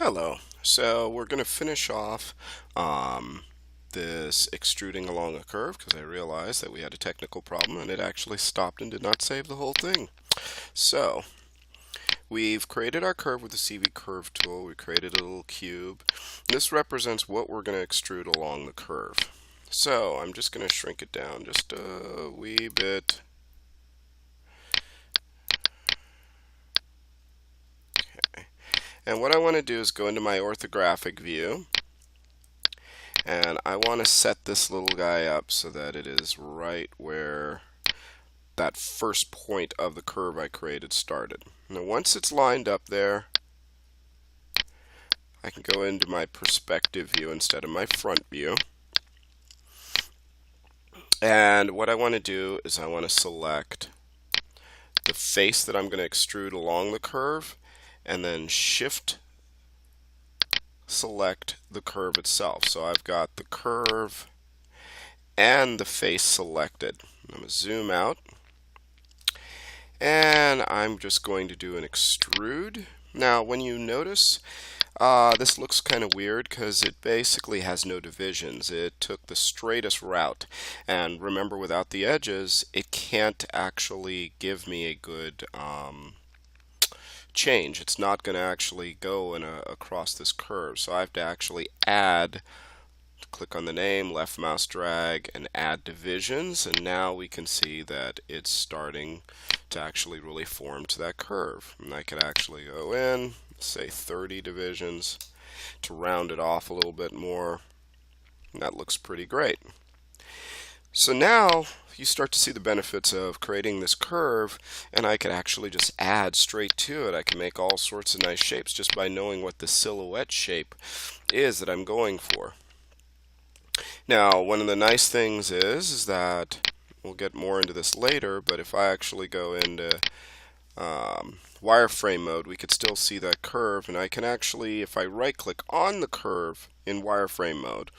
Hello. So we're going to finish off this extruding along a curve because I realized that we had a technical problem and it actually stopped and did not save the whole thing. So we've created our curve with the CV curve tool. We created a little cube. This represents what we're going to extrude along the curve. So I'm just going to shrink it down just a wee bit. And what I want to do is go into my orthographic view, and I want to set this little guy up so that it is right where that first point of the curve I created started. Now once it's lined up there, I can go into my perspective view instead of my front view. And what I want to do is I want to select the face that I'm going to extrude along the curve, and then shift select the curve itself. So I've got the curve and the face selected. I'm going to zoom out, and I'm just going to do an extrude. Now when you notice, this looks kind of weird because it basically has no divisions. It took the straightest route, and remember, without the edges it can't actually give me a good change. It's not going to actually go across this curve, so I have to actually add, click on the name, left mouse drag, and add divisions, and now we can see that it's starting to actually really form to that curve. And I could actually go in, say 30 divisions to round it off a little bit more, and that looks pretty great. So now you start to see the benefits of creating this curve, and I could actually just add straight to it. I can make all sorts of nice shapes just by knowing what the silhouette shape is that I'm going for. Now, one of the nice things is that we'll get more into this later, but if I actually go into wireframe mode, we could still see that curve, and I can actually, if I right click on the curve in wireframe mode,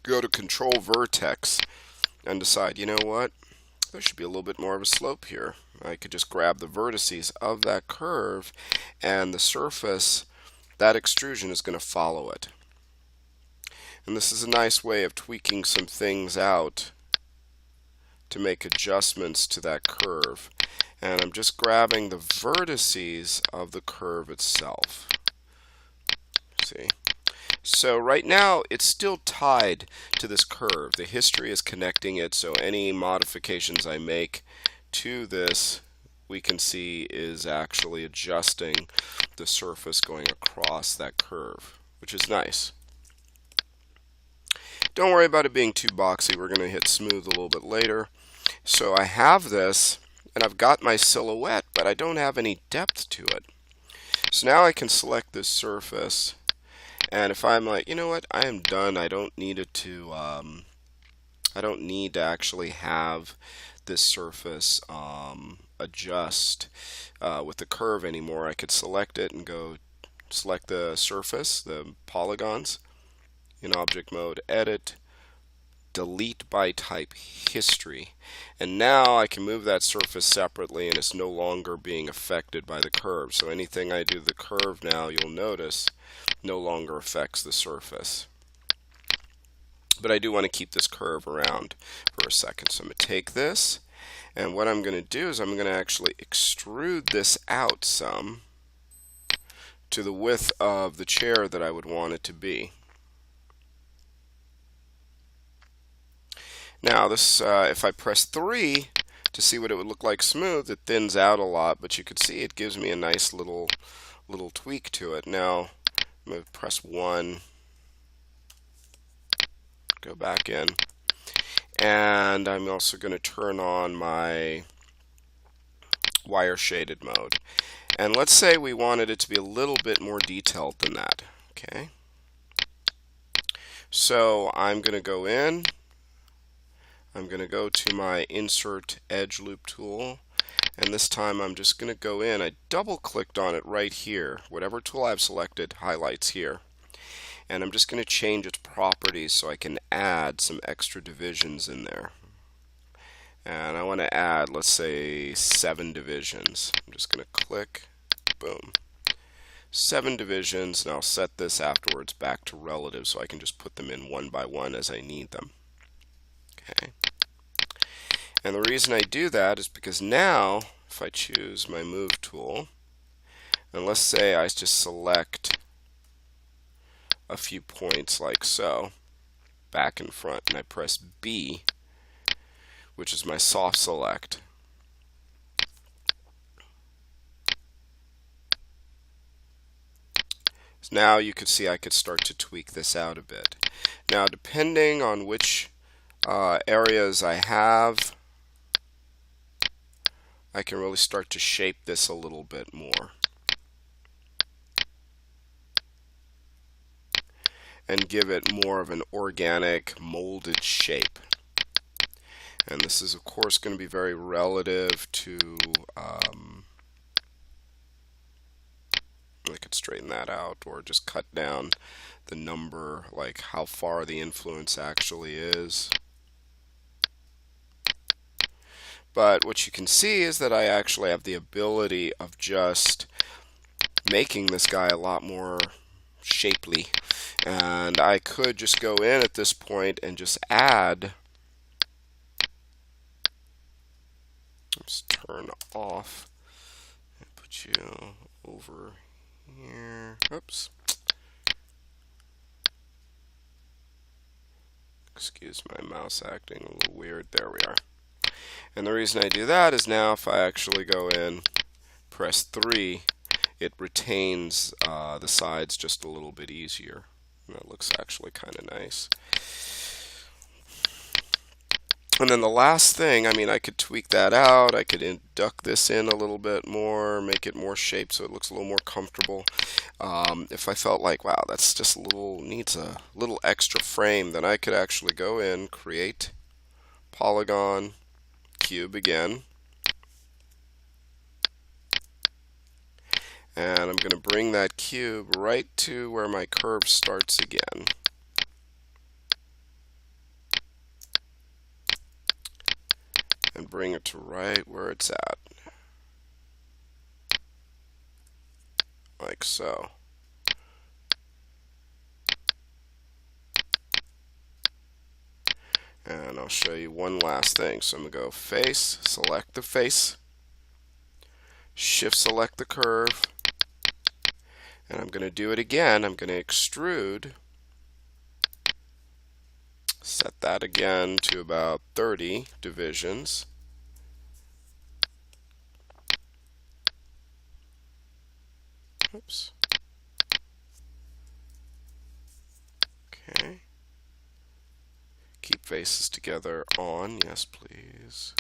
go to control vertex and decide, you know what, there should be a little bit more of a slope here. I could just grab the vertices of that curve, and the surface, that extrusion is going to follow it. And this is a nice way of tweaking some things out to make adjustments to that curve. And I'm just grabbing the vertices of the curve itself. See? So right now it's still tied to this curve. The history is connecting it, so any modifications I make to this, we can see is actually adjusting the surface going across that curve, which is nice. Don't worry about it being too boxy. We're going to hit smooth a little bit later. So I have this, and I've got my silhouette, but I don't have any depth to it. So now I can select this surface, and if I'm like, you know what, I am done. I don't need it to. I don't need to actually have this surface adjust with the curve anymore. I could select it and go select the surface, the polygons, in object mode, edit, delete by type, history, and now I can move that surface separately, and it's no longer being affected by the curve. So anything I do to the curve now, you'll notice, no longer affects the surface. But I do want to keep this curve around for a second. So I'm going to take this, and what I'm going to do is I'm going to actually extrude this out some to the width of the chair that I would want it to be. Now this, if I press 3 to see what it would look like smooth, it thins out a lot, but you can see it gives me a nice little tweak to it. Now I'm going to press 1, go back in, and I'm also going to turn on my wire shaded mode. And let's say we wanted it to be a little bit more detailed than that. Okay. So I'm going to go in. I'm going to go to my Insert Edge Loop tool, and this time I'm just going to go in. I double clicked on it right here. Whatever tool I've selected highlights here. And I'm just going to change its properties so I can add some extra divisions in there. And I want to add, let's say, 7 divisions. I'm just going to click, boom. 7 divisions, and I'll set this afterwards back to relative so I can just put them in one by one as I need them. Okay. And the reason I do that is because now, if I choose my move tool, and let's say I just select a few points like so, back and front, and I press B, which is my soft select. So now you could see I could start to tweak this out a bit. Now, depending on which areas I have, I can really start to shape this a little bit more. And give it more of an organic, molded shape. And this is, of course, going to be very relative to, I could straighten that out or just cut down the number, like how far the influence actually is. But what you can see is that I actually have the ability of just making this guy a lot more shapely. And I could just go in at this point and just add, let's turn off and put you over here. Oops. Excuse my mouse acting a little weird. There we are. And the reason I do that is now if I actually go in, press 3, it retains the sides just a little bit easier. And that looks actually kind of nice. And then the last thing, I mean, I could tweak that out. I could duck this in a little bit more, make it more shaped so it looks a little more comfortable. If I felt like, wow, that's just a little, needs a little extra frame, then I could actually go in, create polygon, cube again. And I'm going to bring that cube right to where my curve starts again. And bring it to right where it's at. Like so. And I'll show you one last thing. So I'm going to go face, select the face, shift select the curve, and I'm going to do it again. I'm going to extrude, set that again to about 30 divisions. Oops. Okay. Keep faces together on. Yes, please.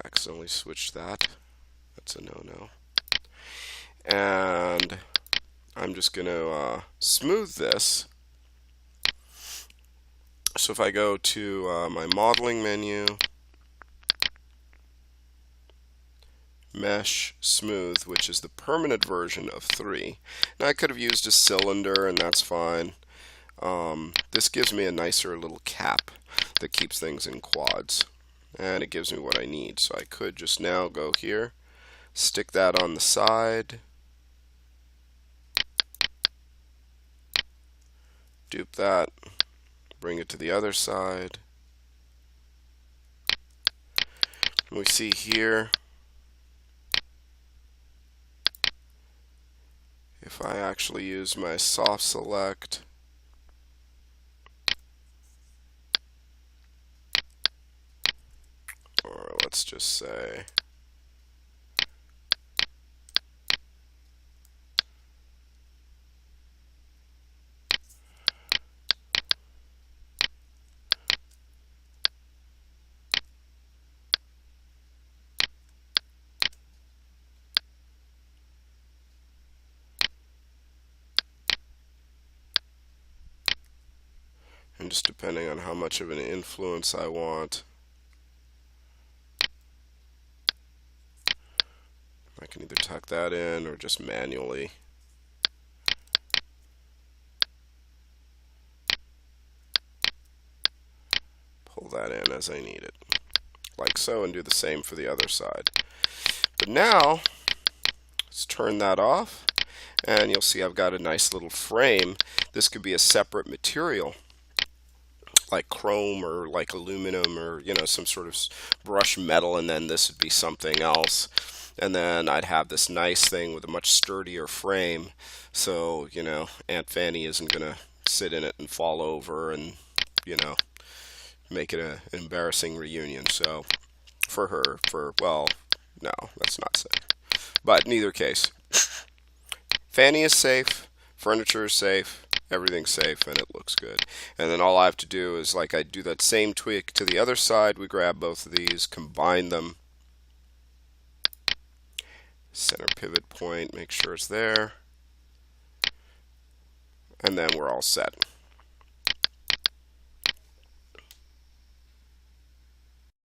Accidentally switched that. That's a no-no. And I'm just going to smooth this. So if I go to my modeling menu, mesh smooth, which is the permanent version of 3. Now I could have used a cylinder, and that's fine. This gives me a nicer little cap that keeps things in quads, and it gives me what I need. So I could just now go here, stick that on the side, dupe that, bring it to the other side. And we see here, if I actually use my soft select, or let's just say and just depending on how much of an influence I want, I can either tuck that in or just manually pull that in as I need it, like so, and do the same for the other side. But now, let's turn that off, And you'll see I've got a nice little frame. This could be a separate material, like chrome or like aluminum or, you know, some sort of brushed metal, and then this would be something else. And then I'd have this nice thing with a much sturdier frame, so, you know, Aunt Fanny isn't going to sit in it and fall over and, you know, make it an embarrassing reunion. So for her, well, no, that's not safe. But in either case, Fanny is safe, furniture is safe, everything's safe, and it looks good. And then all I have to do is, like, I do that same tweak to the other side. We grab both of these, combine them, center pivot point, make sure it's there, and then we're all set.